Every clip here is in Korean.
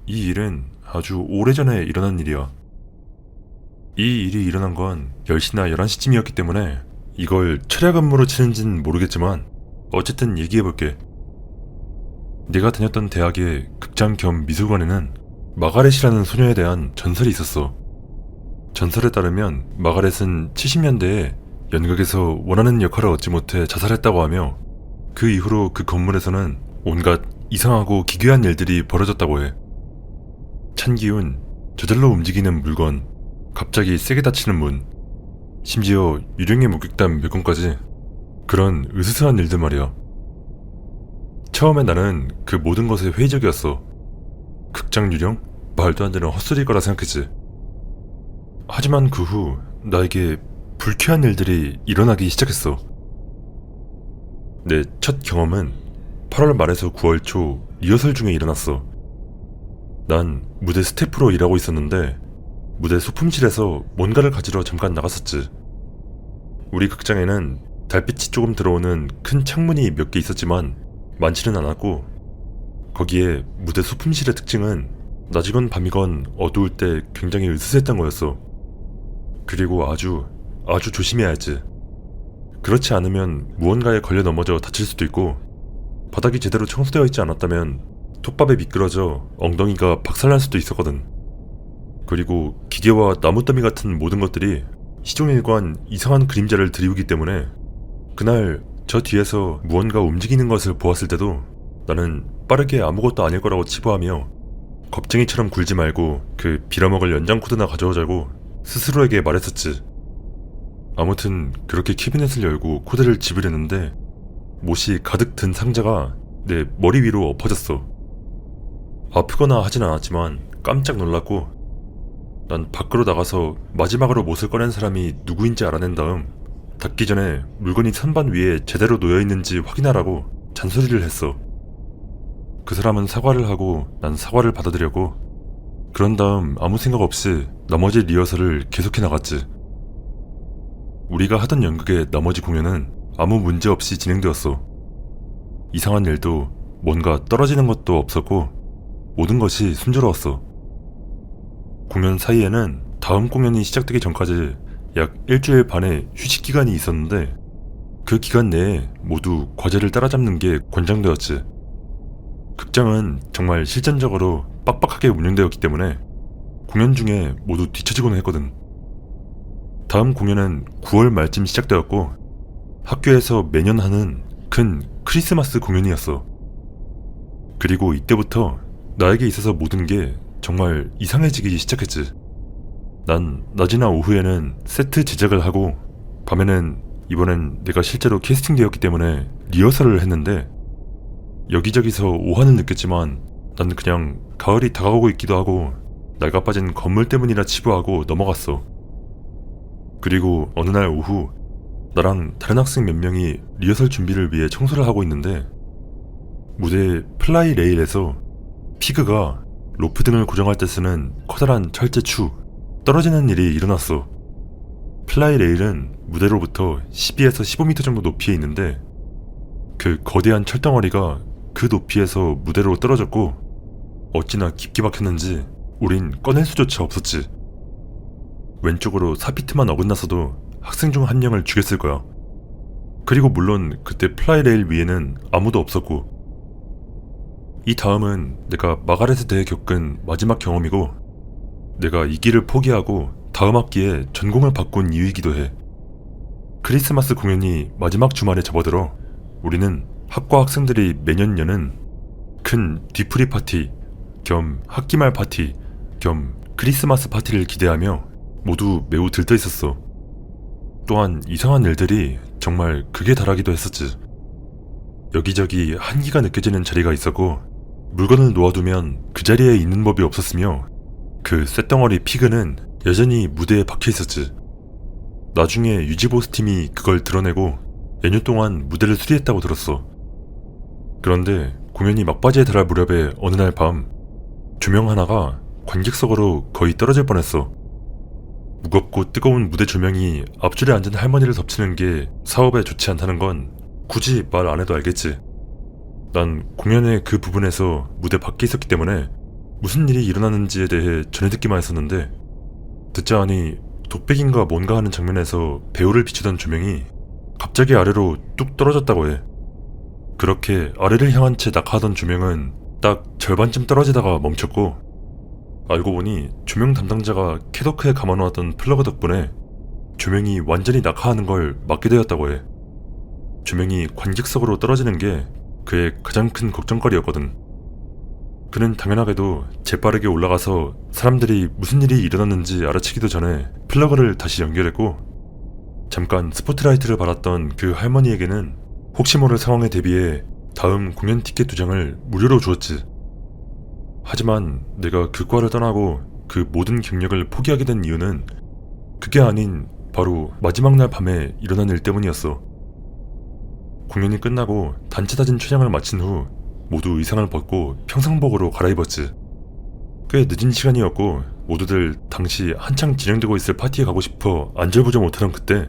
이 일은 아주 오래전에 일어난 일이야. 이 일이 일어난 건 10시나 11시쯤이었기 때문에 이걸 철야 근무로 치는진 모르겠지만 어쨌든 얘기해볼게. 내가 다녔던 대학의 극장 겸 미술관에는 마가렛이라는 소녀에 대한 전설이 있었어. 전설에 따르면 마가렛은 70년대에 연극에서 원하는 역할을 얻지 못해 자살했다고 하며 그 이후로 그 건물에서는 온갖 이상하고 기괴한 일들이 벌어졌다고 해. 찬 기운, 저절로 움직이는 물건, 갑자기 세게 닫히는 문, 심지어 유령의 목격담 몇 건까지 그런 으스스한 일들 말이야. 처음에 나는 그 모든 것에 회의적이었어. 극장 유령? 말도 안 되는 헛소리일 거라 생각했지. 하지만 그 후 나에게 불쾌한 일들이 일어나기 시작했어. 내 첫 경험은 8월 말에서 9월 초 리허설 중에 일어났어. 난 무대 스태프로 일하고 있었는데 무대 소품실에서 뭔가를 가지러 잠깐 나갔었지. 우리 극장에는 달빛이 조금 들어오는 큰 창문이 몇 개 있었지만 많지는 않았고, 거기에 무대 소품실의 특징은 낮이건 밤이건 어두울 때 굉장히 으스스했던 거였어. 그리고 아주 조심해야 했지. 그렇지 않으면 무언가에 걸려 넘어져 다칠 수도 있고, 바닥이 제대로 청소되어 있지 않았다면 톱밥에 미끄러져 엉덩이가 박살날 수도 있었거든. 그리고 기계와 나뭇더미 같은 모든 것들이 시종일관 이상한 그림자를 드리우기 때문에 그날 저 뒤에서 무언가 움직이는 것을 보았을 때도 나는 빠르게 아무것도 아닐 거라고 치부하며 겁쟁이처럼 굴지 말고 그 빌어먹을 연장 코드나 가져오자고 스스로에게 말했었지. 아무튼 그렇게 캐비넷을 열고 코드를 집으려는데 못이 가득 든 상자가 내 머리 위로 엎어졌어. 아프거나 하진 않았지만 깜짝 놀랐고, 난 밖으로 나가서 마지막으로 못을 꺼낸 사람이 누구인지 알아낸 다음 닫기 전에 물건이 선반 위에 제대로 놓여있는지 확인하라고 잔소리를 했어. 그 사람은 사과를 하고 난 사과를 받아들였고, 그런 다음 아무 생각 없이 나머지 리허설을 계속해 나갔지. 우리가 하던 연극의 나머지 공연은 아무 문제 없이 진행되었어. 이상한 일도 뭔가 떨어지는 것도 없었고 모든 것이 순조로웠어. 공연 사이에는 다음 공연이 시작되기 전까지 약 일주일 반의 휴식 기간이 있었는데 그 기간 내에 모두 과제를 따라잡는 게 권장되었지. 극장은 정말 실전적으로 빡빡하게 운영되었기 때문에 공연 중에 모두 뒤처지곤 했거든. 다음 공연은 9월 말쯤 시작되었고 학교에서 매년 하는 큰 크리스마스 공연이었어. 그리고 이때부터 나에게 있어서 모든 게 정말 이상해지기 시작했지. 난 낮이나 오후에는 세트 제작을 하고 밤에는 이번엔 내가 실제로 캐스팅되었기 때문에 리허설을 했는데 여기저기서 오한을 느꼈지만 난 그냥 가을이 다가오고 있기도 하고 낡아빠진 건물 때문이라 치부하고 넘어갔어. 그리고 어느 날 오후 나랑 다른 학생 몇 명이 리허설 준비를 위해 청소를 하고 있는데 무대 플라이 레일에서 피그가 로프 등을 고정할 때 쓰는 커다란 철제추 떨어지는 일이 일어났어. 플라이 레일은 무대로부터 12에서 15m 정도 높이에 있는데 그 거대한 철덩어리가 그 높이에서 무대로 떨어졌고 어찌나 깊게 박혔는지 우린 꺼낼 수조차 없었지. 왼쪽으로 4피트만 어긋났어도 학생 중 한 명을 죽였을 거야. 그리고 물론 그때 플라이 레일 위에는 아무도 없었고. 이 다음은 내가 마가렛에 대해 겪은 마지막 경험이고 내가 이 길을 포기하고 다음 학기에 전공을 바꾼 이유이기도 해. 크리스마스 공연이 마지막 주말에 접어들어 우리는 학과 학생들이 매년 여는 큰 뒤풀이 파티 겸 학기말 파티 겸 크리스마스 파티를 기대하며 모두 매우 들떠있었어. 또한 이상한 일들이 정말 극에 달하기도 했었지. 여기저기 한기가 느껴지는 자리가 있었고 물건을 놓아두면 그 자리에 있는 법이 없었으며 그 쇳덩어리 피그는 여전히 무대에 박혀있었지. 나중에 유지보스 팀이 그걸 드러내고 몇 년 동안 무대를 수리했다고 들었어. 그런데 공연이 막바지에 달할 무렵에 어느 날 밤 조명 하나가 관객석으로 거의 떨어질 뻔했어. 무겁고 뜨거운 무대 조명이 앞줄에 앉은 할머니를 덮치는 게 사업에 좋지 않다는 건 굳이 말 안 해도 알겠지. 난 공연의 그 부분에서 무대 밖에 있었기 때문에 무슨 일이 일어나는지에 대해 전해 듣기만 했었는데 듣자 하니 독백인가 뭔가 하는 장면에서 배우를 비추던 조명이 갑자기 아래로 뚝 떨어졌다고 해. 그렇게 아래를 향한 채 낙하하던 조명은 딱 절반쯤 떨어지다가 멈췄고 알고 보니 조명 담당자가 캐도크에 감아놓았던 플러그 덕분에 조명이 완전히 낙하하는 걸 막게 되었다고 해. 조명이 관객석으로 떨어지는 게 그의 가장 큰 걱정거리였거든. 그는 당연하게도 재빠르게 올라가서 사람들이 무슨 일이 일어났는지 알아채기도 전에 플러그를 다시 연결했고 잠깐 스포트라이트를 받았던 그 할머니에게는 혹시 모를 상황에 대비해 다음 공연 티켓 2장을 무료로 주었지. 하지만 내가 그 과를 떠나고 그 모든 경력을 포기하게 된 이유는 그게 아닌 바로 마지막 날 밤에 일어난 일 때문이었어. 공연이 끝나고 단체 사진 촬영을 마친 후 모두 의상을 벗고 평상복으로 갈아입었지. 꽤 늦은 시간이었고 모두들 당시 한창 진행되고 있을 파티에 가고 싶어 안절부절 못하던 그때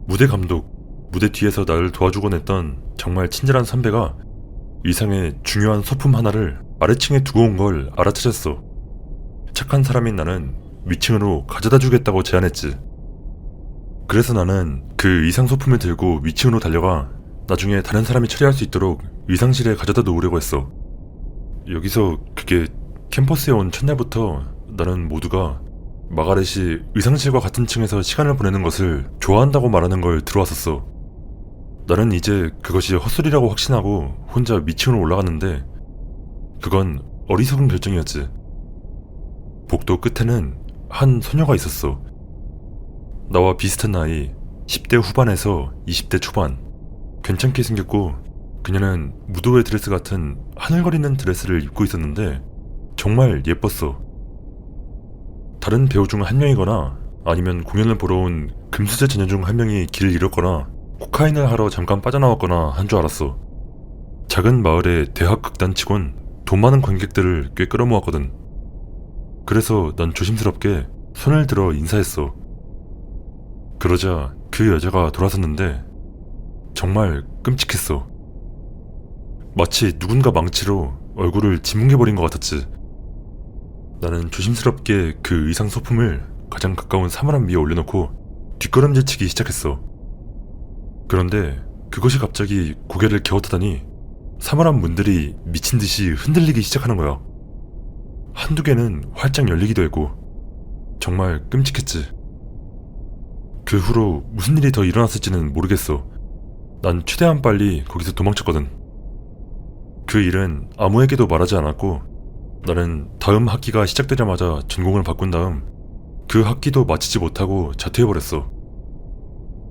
무대 감독, 무대 뒤에서 나를 도와주곤 했던 정말 친절한 선배가 의상에 중요한 소품 하나를 아래층에 두고 온 걸 알아차렸어. 착한 사람인 나는 위층으로 가져다 주겠다고 제안했지. 그래서 나는 그 의상 소품을 들고 위층으로 달려가 나중에 다른 사람이 처리할 수 있도록 의상실에 가져다 놓으려고 했어. 여기서 그게 캠퍼스에 온 첫날부터 나는 모두가 마가렛이 의상실과 같은 층에서 시간을 보내는 것을 좋아한다고 말하는 걸 들어왔었어. 나는 이제 그것이 헛소리라고 확신하고 혼자 위층으로 올라갔는데 그건 어리석은 결정이었지. 복도 끝에는 한 소녀가 있었어. 나와 비슷한 나이, 10대 후반에서 20대 초반. 괜찮게 생겼고 그녀는 무도회 드레스 같은 하늘거리는 드레스를 입고 있었는데 정말 예뻤어. 다른 배우 중 한 명이거나 아니면 공연을 보러 온 금수저 처녀 중 한 명이 길을 잃었거나 코카인을 하러 잠깐 빠져나왔거나 한 줄 알았어. 작은 마을의 대학 극단치곤 돈 많은 관객들을 꽤 끌어모았거든. 그래서 난 조심스럽게 손을 들어 인사했어. 그러자 그 여자가 돌아섰는데 정말 끔찍했어. 마치 누군가 망치로 얼굴을 짓뭉개버린 것 같았지. 나는 조심스럽게 그 의상 소품을 가장 가까운 사물함 위에 올려놓고 뒷걸음질치기 시작했어. 그런데 그것이 갑자기 고개를 갸웃하더니 사물함 문들이 미친듯이 흔들리기 시작하는 거야. 한두 개는 활짝 열리기도 했고 정말 끔찍했지. 그 후로 무슨 일이 더 일어났을지는 모르겠어. 난 최대한 빨리 거기서 도망쳤거든. 그 일은 아무에게도 말하지 않았고 나는 다음 학기가 시작되자마자 전공을 바꾼 다음 그 학기도 마치지 못하고 자퇴해버렸어.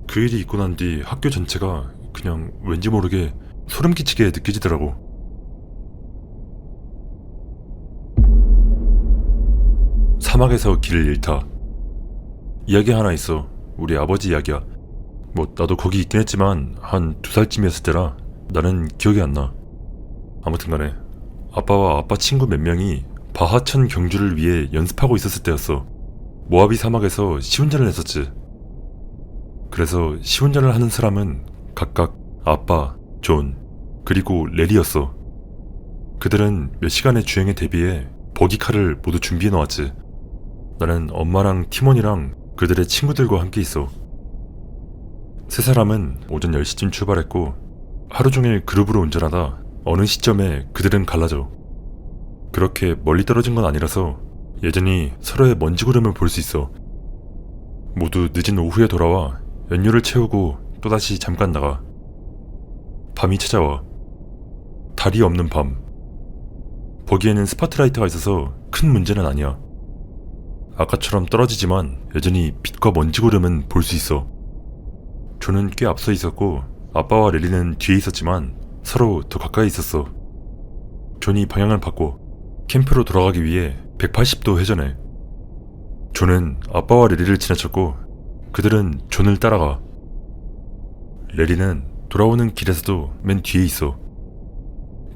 그 일이 있고 난 뒤 학교 전체가 그냥 왠지 모르게 소름 끼치게 느껴지더라고. 사막에서 길을 잃다. 이야기 하나 있어. 우리 아버지 이야기야. 뭐 나도 거기 있긴 했지만 한 2살쯤이었을 때라 나는 기억이 안 나. 아무튼 간에 아빠와 아빠 친구 몇 명이 바하천 경주를 위해 연습하고 있었을 때였어. 모하비 사막에서 시운전을 했었지. 그래서 시운전을 하는 사람은 각각 아빠, 존, 그리고 레리였어. 그들은 몇 시간의 주행에 대비해 버기카를 모두 준비해 놓았지. 나는 엄마랑 티몬이랑 그들의 친구들과 함께 있어. 세 사람은 오전 10시쯤 출발했고 하루 종일 그룹으로 운전하다 어느 시점에 그들은 갈라져. 그렇게 멀리 떨어진 건 아니라서 여전히 서로의 먼지 구름을 볼 수 있어. 모두 늦은 오후에 돌아와 연료를 채우고 또다시 잠깐 나가. 밤이 찾아와. 달이 없는 밤. 버기에는 스포트라이트가 있어서 큰 문제는 아니야. 아까처럼 떨어지지만 여전히 빛과 먼지 구름은 볼 수 있어. 존은 꽤 앞서 있었고 아빠와 렐리는 뒤에 있었지만 서로 더 가까이 있었어. 존이 방향을 바꿔 캠프로 돌아가기 위해 180도 회전해. 존은 아빠와 렐리를 지나쳤고 그들은 존을 따라가. 렐리는 돌아오는 길에서도 맨 뒤에 있어.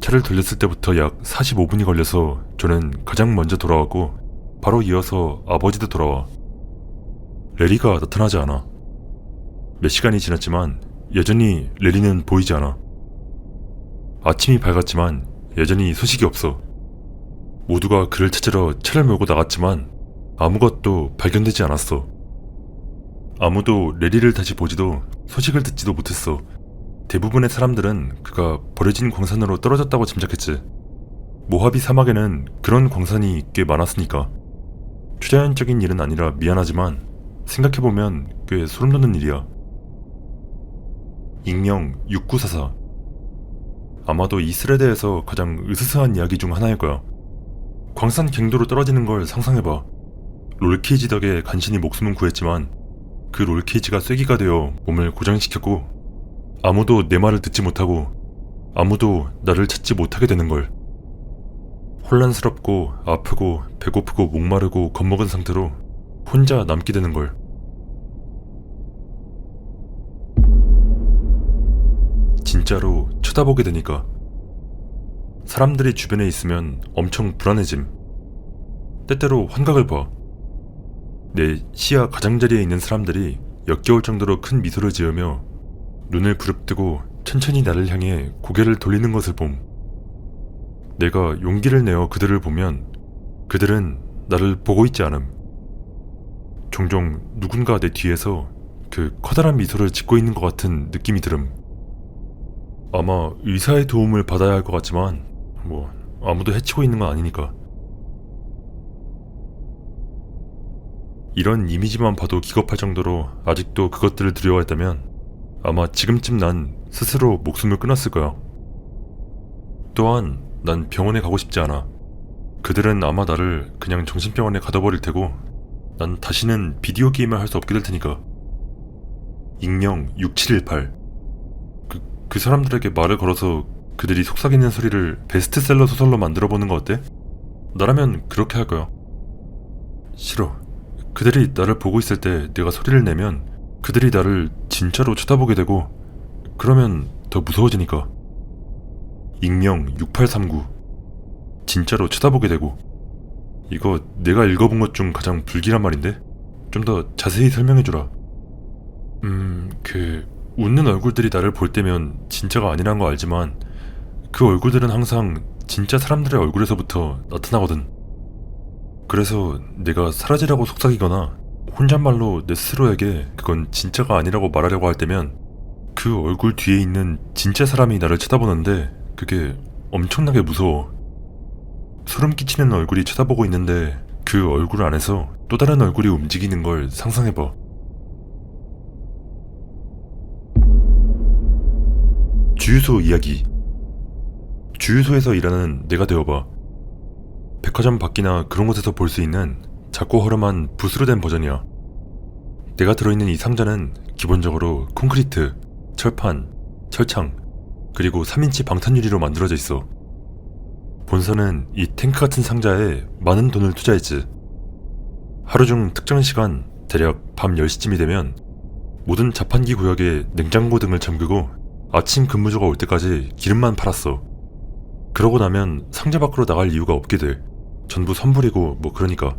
차를 돌렸을 때부터 약 45분이 걸려서 존은 가장 먼저 돌아왔고 바로 이어서 아버지도 돌아와. 렐리가 나타나지 않아. 몇 시간이 지났지만 여전히 렐리는 보이지 않아. 아침이 밝았지만 여전히 소식이 없어. 모두가 그를 찾으러 차를 몰고 나갔지만 아무것도 발견되지 않았어. 아무도 레리를 다시 보지도 소식을 듣지도 못했어. 대부분의 사람들은 그가 버려진 광산으로 떨어졌다고 짐작했지. 모하비 사막에는 그런 광산이 꽤 많았으니까. 초자연적인 일은 아니라 미안하지만 생각해보면 꽤 소름돋는 일이야. 익명 6944. 아마도 이 스레드에서 가장 으스스한 이야기 중 하나일 거야. 광산 갱도로 떨어지는 걸 상상해봐. 롤케이지 덕에 간신히 목숨은 구했지만 그 롤케이지가 쐐기가 되어 몸을 고장시켰고 아무도 내 말을 듣지 못하고 아무도 나를 찾지 못하게 되는 걸. 혼란스럽고 아프고 배고프고 목마르고 겁먹은 상태로 혼자 남게 되는 걸. 진짜로 쳐다보게 되니까. 사람들이 주변에 있으면 엄청 불안해짐. 때때로 환각을 봐. 내 시야 가장자리에 있는 사람들이 역겨울 정도로 큰 미소를 지으며 눈을 부릅뜨고 천천히 나를 향해 고개를 돌리는 것을 봄. 내가 용기를 내어 그들을 보면 그들은 나를 보고 있지 않음. 종종 누군가 내 뒤에서 그 커다란 미소를 짓고 있는 것 같은 느낌이 들음. 아마 의사의 도움을 받아야 할 것 같지만 아무도 해치고 있는 건 아니니까. 이런 이미지만 봐도 기겁할 정도로 아직도 그것들을 두려워했다면 아마 지금쯤 난 스스로 목숨을 끊었을 거야. 또한 난 병원에 가고 싶지 않아. 그들은 아마 나를 그냥 정신병원에 가둬버릴 테고 난 다시는 비디오 게임을 할 수 없게 될 테니까. 익명 6718. 그 사람들에게 말을 걸어서 그들이 속삭이는 소리를 베스트셀러 소설로 만들어보는 거 어때? 나라면 그렇게 할 거야. 싫어. 그들이 나를 보고 있을 때 내가 소리를 내면 그들이 나를 진짜로 쳐다보게 되고 그러면 더 무서워지니까. 익명 6839. 진짜로 쳐다보게 되고. 이거 내가 읽어본 것 중 가장 불길한 말인데? 좀 더 자세히 설명해주라. 웃는 얼굴들이 나를 볼 때면 진짜가 아니란 거 알지만 그 얼굴들은 항상 진짜 사람들의 얼굴에서부터 나타나거든. 그래서 내가 사라지라고 속삭이거나 혼잣말로 내 스스로에게 그건 진짜가 아니라고 말하려고 할 때면 그 얼굴 뒤에 있는 진짜 사람이 나를 쳐다보는데 그게 엄청나게 무서워. 소름 끼치는 얼굴이 쳐다보고 있는데 그 얼굴 안에서 또 다른 얼굴이 움직이는 걸 상상해봐. 주유소 이야기. 주유소에서 일하는 내가 되어봐. 백화점 밖이나 그런 곳에서 볼 수 있는 작고 허름한 붓으로 된 버전이야. 내가 들어있는 이 상자는 기본적으로 콘크리트, 철판, 철창, 그리고 3인치 방탄유리로 만들어져 있어. 본사는 이 탱크 같은 상자에 많은 돈을 투자했지. 하루 중 특정 시간, 대략 밤 10시쯤이 되면 모든 자판기 구역에 냉장고 등을 잠그고 아침 근무조가 올 때까지 기름만 팔았어. 그러고 나면 상자 밖으로 나갈 이유가 없게 돼. 전부 선불이고 그러니까.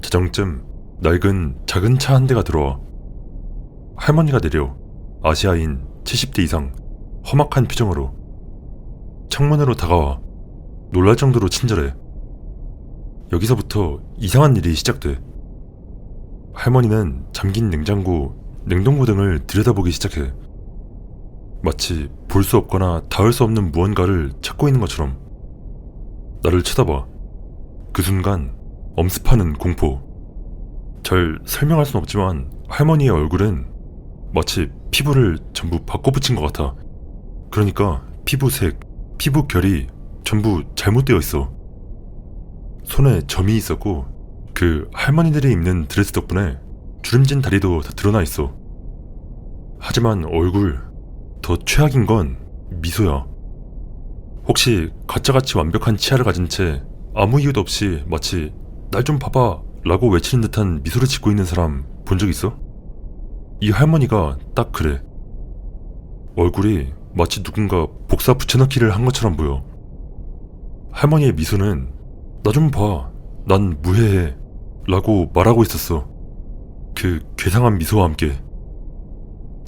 자정쯤 낡은 작은 차 한 대가 들어와. 할머니가 내려. 아시아인 70대 이상, 험악한 표정으로. 창문으로 다가와. 놀랄 정도로 친절해. 여기서부터 이상한 일이 시작돼. 할머니는 잠긴 냉장고, 냉동고 등을 들여다보기 시작해. 마치 볼 수 없거나 닿을 수 없는 무언가를 찾고 있는 것처럼. 나를 쳐다봐. 그 순간 엄습하는 공포. 잘 설명할 순 없지만 할머니의 얼굴은 마치 피부를 전부 바꿔붙인 것 같아. 그러니까 피부색, 피부 결이 전부 잘못되어 있어. 손에 점이 있었고 그 할머니들이 입는 드레스 덕분에 주름진 다리도 다 드러나 있어. 하지만 얼굴, 더 최악인 건 미소야. 혹시 가짜같이 완벽한 치아를 가진 채 아무 이유도 없이 마치 날 좀 봐봐 라고 외치는 듯한 미소를 짓고 있는 사람 본 적 있어? 이 할머니가 딱 그래. 얼굴이 마치 누군가 복사 붙여넣기를 한 것처럼 보여. 할머니의 미소는 나 좀 봐, 난 무해해 라고 말하고 있었어. 그 괴상한 미소와 함께.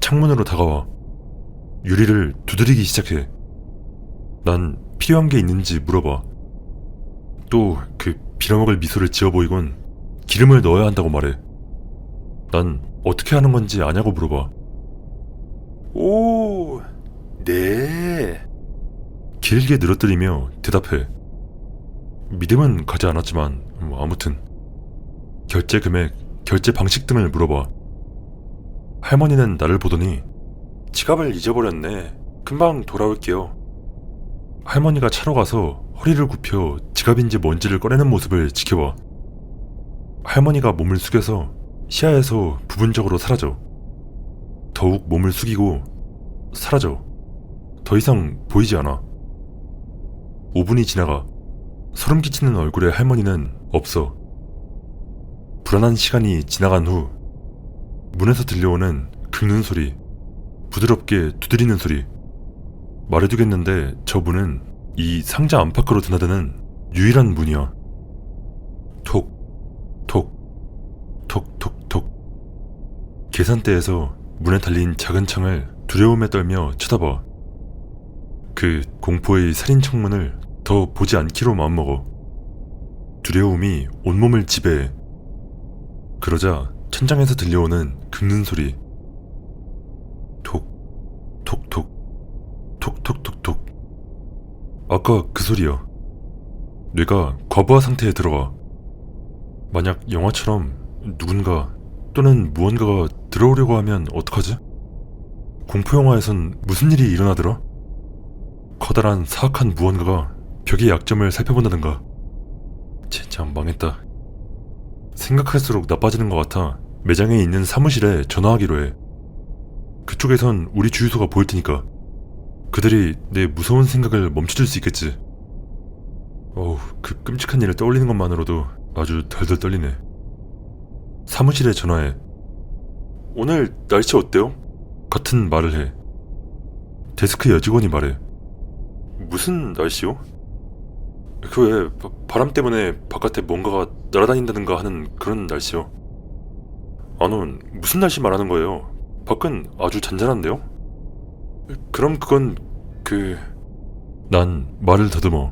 창문으로 다가와. 유리를 두드리기 시작해. 난 필요한 게 있는지 물어봐. 또 그 빌어먹을 미소를 지어 보이곤 기름을 넣어야 한다고 말해. 난 어떻게 하는 건지 아냐고 물어봐. 오, 네. 길게 늘어뜨리며 대답해. 믿음은 가지 않았지만 아무튼 결제 금액, 결제 방식 등을 물어봐. 할머니는 나를 보더니 지갑을 잊어버렸네. 금방 돌아올게요. 할머니가 차로 가서 허리를 굽혀 지갑인지 뭔지를 꺼내는 모습을 지켜봐. 할머니가 몸을 숙여서 시야에서 부분적으로 사라져. 더욱 몸을 숙이고 사라져. 더 이상 보이지 않아. 5분이 지나가. 소름 끼치는 얼굴의 할머니는 없어. 불안한 시간이 지나간 후 문에서 들려오는 긁는 소리, 부드럽게 두드리는 소리. 말해두겠는데 저 문은 이 상자 안팎으로 드나드는 유일한 문이야. 톡, 톡, 톡, 톡, 톡. 계산대에서 문에 달린 작은 창을 두려움에 떨며 쳐다봐. 그 공포의 살인 창문을 더 보지 않기로 마음먹어. 두려움이 온몸을 지배해. 그러자 천장에서 들려오는 긁는 소리. 톡, 톡, 톡, 톡, 톡, 톡, 톡. 아까 그 소리야. 뇌가 과부하 상태에 들어가. 만약 영화처럼 누군가 또는 무언가가 들어오려고 하면 어떡하지? 공포영화에선 무슨 일이 일어나더라? 커다란 사악한 무언가가 벽의 약점을 살펴본다든가. 진짜 망했다. 생각할수록 나빠지는 것 같아 매장에 있는 사무실에 전화하기로 해. 그쪽에선 우리 주유소가 보일 테니까 그들이 내 무서운 생각을 멈춰줄 수 있겠지. 어우, 그 끔찍한 일을 떠올리는 것만으로도 아주 덜덜 떨리네. 사무실에 전화해. 오늘 날씨 어때요? 같은 말을 해. 데스크 여직원이 말해. 무슨 날씨요? 그 왜 바람 때문에 바깥에 뭔가가 날아다닌다든가 하는 그런 날씨요. 아넌 무슨 날씨 말하는 거예요? 밖은 아주 잔잔한데요? 그럼 그건 난 말을 더듬어.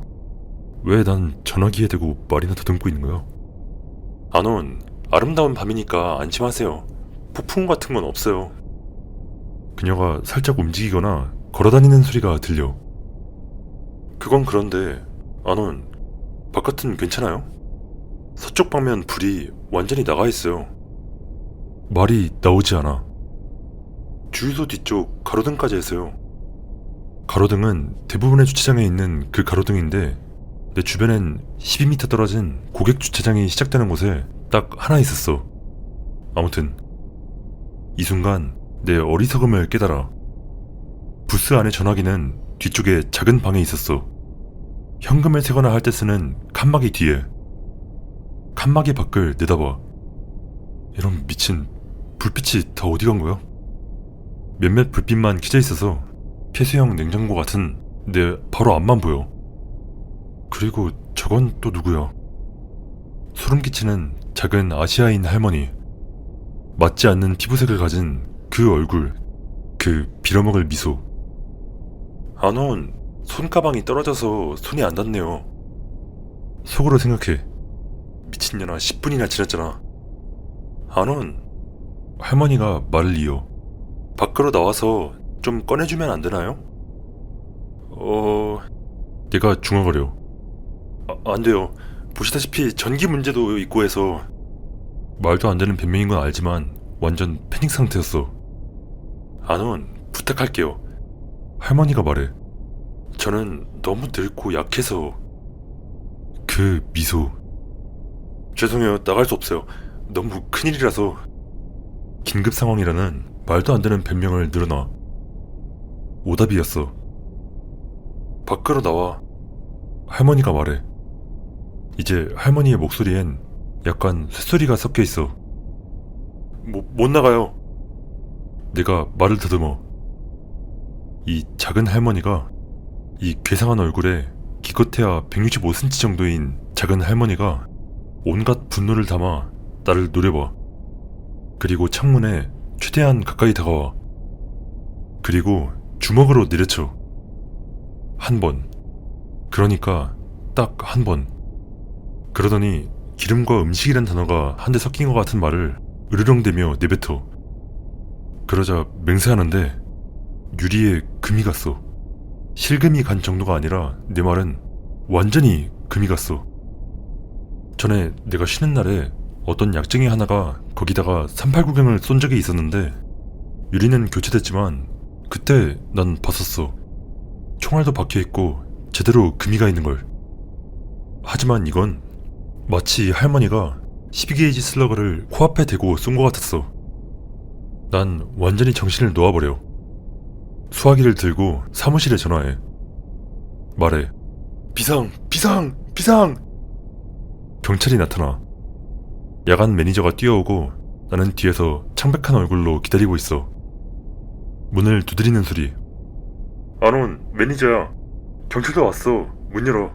왜 난 전화기에 대고 말이나 더듬고 있는 거야? 아넌 아름다운 밤이니까 안심하세요. 폭풍 같은 건 없어요. 그녀가 살짝 움직이거나 걸어다니는 소리가 들려. 그건 그런데 아넌 바깥은 괜찮아요? 서쪽 방면 불이 완전히 나가 있어요. 말이 나오지 않아. 주유소 뒤쪽 가로등까지 했어요. 가로등은 대부분의 주차장에 있는 그 가로등인데 내 주변엔 12m 떨어진 고객 주차장이 시작되는 곳에 딱 하나 있었어. 아무튼 이 순간 내 어리석음을 깨달아. 부스 안의 전화기는 뒤쪽에 작은 방에 있었어. 현금을 세거나 할 때 쓰는 칸막이 뒤에. 칸막이 밖을 내다봐. 이런 미친, 불빛이 다 어디 간 거야? 몇몇 불빛만 켜져 있어서 폐쇄형 냉장고 같은 내 바로 앞만 보여. 그리고 저건 또 누구야? 소름 끼치는 작은 아시아인 할머니. 맞지 않는 피부색을 가진 그 얼굴, 그 빌어먹을 미소. 아넌 손가방이 떨어져서 손이 안 닿네요. 속으로 생각해. 미친년아, 10분이나 지났잖아. 아넌 할머니가 말을 이어. 밖으로 나와서 좀 꺼내주면 안 되나요? 내가 중얼거려. 안 돼요. 보시다시피 전기 문제도 있고 해서. 말도 안 되는 변명인 건 알지만 완전 패닉 상태였어. 아넌 부탁할게요. 할머니가 말해. 저는 너무 늙고 약해서. 그 미소. 죄송해요. 나갈 수 없어요. 너무 큰일이라서. 긴급 상황이라는 말도 안 되는 변명을 늘어놔. 오답이었어. 밖으로 나와. 할머니가 말해. 이제 할머니의 목소리엔 약간 쇳소리가 섞여 있어. 못 나가요. 내가 말을 더듬어. 이 작은 할머니가, 이 괴상한 얼굴에 기껏해야 165cm 정도인 작은 할머니가 온갖 분노를 담아 나를 노려봐. 그리고 창문에 최대한 가까이 다가와. 그리고 주먹으로 내려쳐. 한 번. 그러니까 딱 한 번. 그러더니 기름과 음식이란 단어가 한데 섞인 것 같은 말을 으르렁대며 내뱉어. 그러자 맹세하는데 유리에 금이 갔어. 실금이 간 정도가 아니라 내 말은 완전히 금이 갔어. 전에 내가 쉬는 날에 어떤 약쟁이 하나가 거기다가 389경을 쏜 적이 있었는데 유리는 교체됐지만 그때 난 봤었어. 총알도 박혀있고 제대로 금이 가 있는걸. 하지만 이건 마치 할머니가 12게이지 슬러그를 코앞에 대고 쏜 것 같았어. 난 완전히 정신을 놓아버려. 수화기를 들고 사무실에 전화해. 말해. 비상! 비상! 비상! 경찰이 나타나. 야간 매니저가 뛰어오고 나는 뒤에서 창백한 얼굴로 기다리고 있어. 문을 두드리는 소리. 안온, 매니저야. 경찰도 왔어. 문 열어.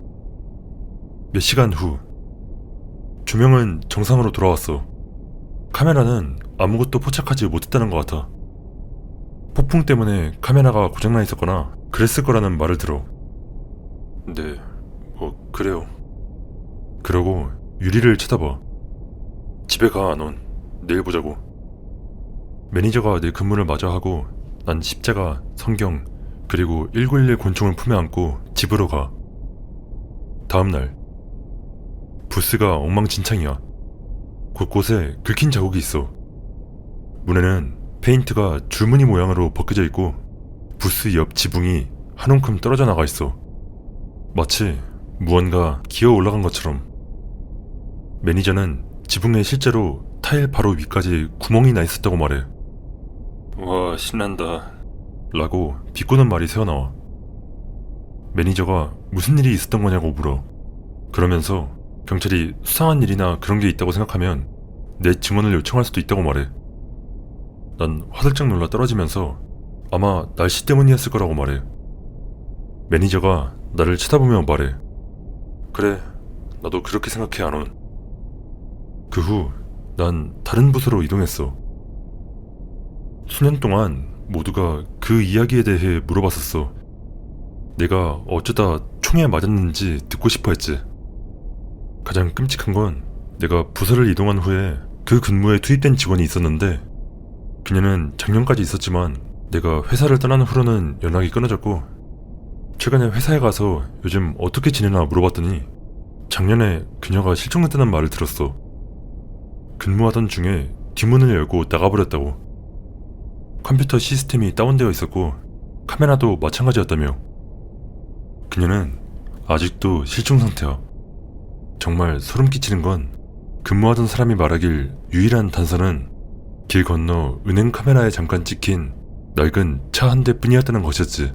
몇 시간 후. 조명은 정상으로 돌아왔어. 카메라는 아무것도 포착하지 못했다는 것 같아. 폭풍 때문에 카메라가 고장나 있었거나 그랬을 거라는 말을 들어. 네, 뭐 그래요. 그러고 유리를 쳐다봐. 집에 가, 안온. 내일 보자고. 매니저가 내 근무를 마저 하고 난 십자가, 성경, 그리고 1911 권총을 품에 안고 집으로 가. 다음날. 부스가 엉망진창이야. 곳곳에 긁힌 자국이 있어. 문에는 페인트가 줄무늬 모양으로 벗겨져 있고 부스 옆 지붕이 한 움큼 떨어져 나가 있어. 마치 무언가 기어 올라간 것처럼. 매니저는 지붕에 실제로 타일 바로 위까지 구멍이 나 있었다고 말해. 와, 신난다 라고 비꼬는 말이 새어나와. 매니저가 무슨 일이 있었던 거냐고 물어. 그러면서 경찰이 수상한 일이나 그런 게 있다고 생각하면 내 증언을 요청할 수도 있다고 말해. 난 화들짝 놀라 떨어지면서 아마 날씨 때문이었을 거라고 말해. 매니저가 나를 쳐다보며 말해. 그래, 나도 그렇게 생각해, 안온. 그 후 난 다른 부서로 이동했어. 수년 동안 모두가 그 이야기에 대해 물어봤었어. 내가 어쩌다 총에 맞았는지 듣고 싶어 했지. 가장 끔찍한 건 내가 부서를 이동한 후에 그 근무에 투입된 직원이 있었는데 그녀는 작년까지 있었지만 내가 회사를 떠난 후로는 연락이 끊어졌고 최근에 회사에 가서 요즘 어떻게 지내나 물어봤더니 작년에 그녀가 실종됐다는 말을 들었어. 근무하던 중에 뒷문을 열고 나가버렸다고. 컴퓨터 시스템이 다운되어 있었고 카메라도 마찬가지였다며. 그녀는 아직도 실종 상태야. 정말 소름 끼치는 건 근무하던 사람이 말하길 유일한 단서는 길 건너 은행 카메라에 잠깐 찍힌 낡은 차 한 대뿐이었다는 것이었지.